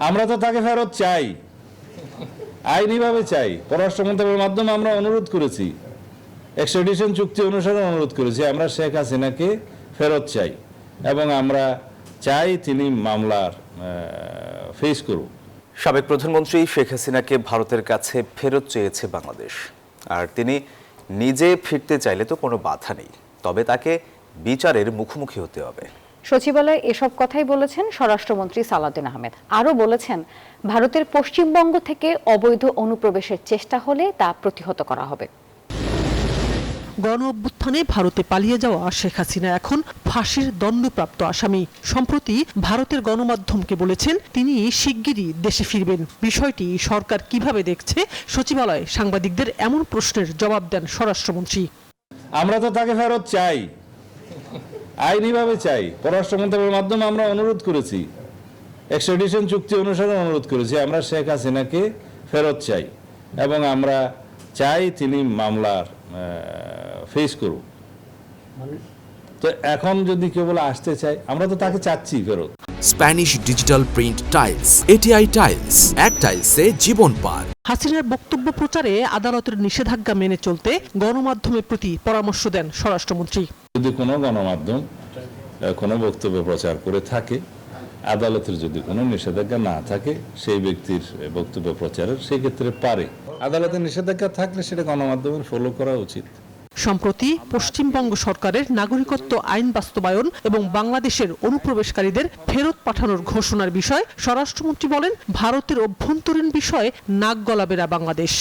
আমরা তো তাকে ফেরত চাই, আইনিভাবে চাই। পররাষ্ট্র মন্ত্রণালয়ের মাধ্যমে আমরা অনুরোধ করেছি, এক্সট্রাডিশন চুক্তি অনুসারে অনুরোধ করেছি, আমরা শেখ হাসিনাকে ফেরত চাই এবং আমরা চাই তিনি মামলার ফেস করুন। সাবেক প্রধানমন্ত্রী শেখ হাসিনাকে ভারতের কাছে ফেরত চেয়েছে বাংলাদেশ, আর তিনি নিজে ফিরতে চাইলে তো কোনো বাধা নেই, তবে তাকে বিচারের মুখোমুখি হতে হবে। সচিবালয়ে এসব কথাই বলেছেন স্বরাষ্ট্রমন্ত্রী সালাউদ্দিন আহমেদ। আরও বলেছেন, ভারতের পশ্চিমবঙ্গ থেকে অবৈধ অনুপ্রবেশের চেষ্টা হলে তা প্রতিহত করা হবে। গণ অভ্যুত্থানে ভারতে পালিয়ে যাওয়া শেখ হাসিনা এখন ফাঁসির দণ্ডপ্রাপ্ত আসামি। সম্প্রতি ভারতের গণমাধ্যমকে বলেছেন তিনি শিগগিরই দেশে ফিরবেন। বিষয়টি সরকার কিভাবে দেখছে, সচিবালয়ে সাংবাদিকদের এমন প্রশ্নের জবাব দেন স্বরাষ্ট্রমন্ত্রী। আমরা তো তাকে ফেরত চাই, আইনিভাবে চাই। পররাষ্ট্র মন্ত্রণালয়ের মাধ্যমে আমরা অনুরোধ করেছি, এক্সট্রাডিশন চুক্তি অনুসারে অনুরোধ করেছি, আমরা শেখ হাসিনাকে ফেরত চাই এবং আমরা চাই তিনি মামলার ফেস করুন। তো এখন যদি কেউ বলে আসতে চাই, আমরা তো তাকে চাচ্ছি ফেরত। Spanish digital print tiles, ATI tiles, এক টাইলসে জীবন পার। হাসিনার বক্তব্য প্রচারে আদালতের নিষেধাজ্ঞা মেনে চলতে গণমাধ্যমের প্রতি পরামর্শ দেন স্বরাষ্ট্রমন্ত্রী। যদি কোনো গণমাধ্যম কোনো বক্তব্য প্রচার করে থাকে, আদালতের যদি কোনো নিষেধাজ্ঞা না থাকে সেই ব্যক্তির বক্তব্য প্রচারের, সেই ক্ষেত্রে পারে। আদালতের নিষেধাজ্ঞা থাকলে সেটা গণমাধ্যমের ফলো করা উচিত। সম্প্রতি পশ্চিমবঙ্গ সরকারের নাগরিকত্ব আইন বাস্তবায়ন এবং বাংলাদেশের অনুপ্রবেশকারীদের ফেরত পাঠানোর ঘোষণার বিষয়ে স্বরাষ্ট্রমন্ত্রী বলেন, ভারতের অভ্যন্তরীণ বিষয়ে নাক গলাবে না বাংলাদেশ।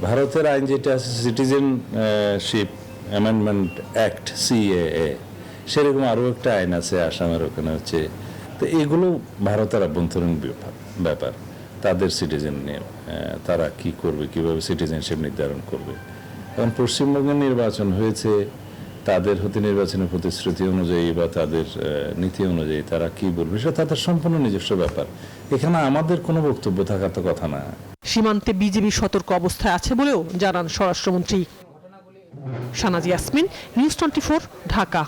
ভারতের আইন যেটা আছে, সিটিজেনশিপ অ্যামেন্ডমেন্ট অ্যাক্ট, সিএএ, সেরকম আরও একটা আইন আছে আসামের ওখানে হচ্ছে। তো এগুলো ভারতের অভ্যন্তরীণ ব্যাপার, তাদের সিটিজেন নিয়ে তারা কি করবে, কিভাবে সিটিজেনশিপ নির্ধারণ করবে। কারণ পশ্চিমবঙ্গের নির্বাচন হয়েছে, তাদের হতে নির্বাচনের প্রতিশ্রুতি অনুযায়ী বা তাদের নীতি অনুযায়ী তারা কি বলবে, সেটা তাদের সম্পূর্ণ নিজস্ব ব্যাপার। এখানে আমাদের কোনো বক্তব্য থাকার তো কথা না। সীমান্তে বিজিবি সতর্ক অবস্থায় আছে বলেও জানান স্বরাষ্ট্রমন্ত্রী। শানাজি ইয়াসমিন, নিউজ 24, ঢাকা।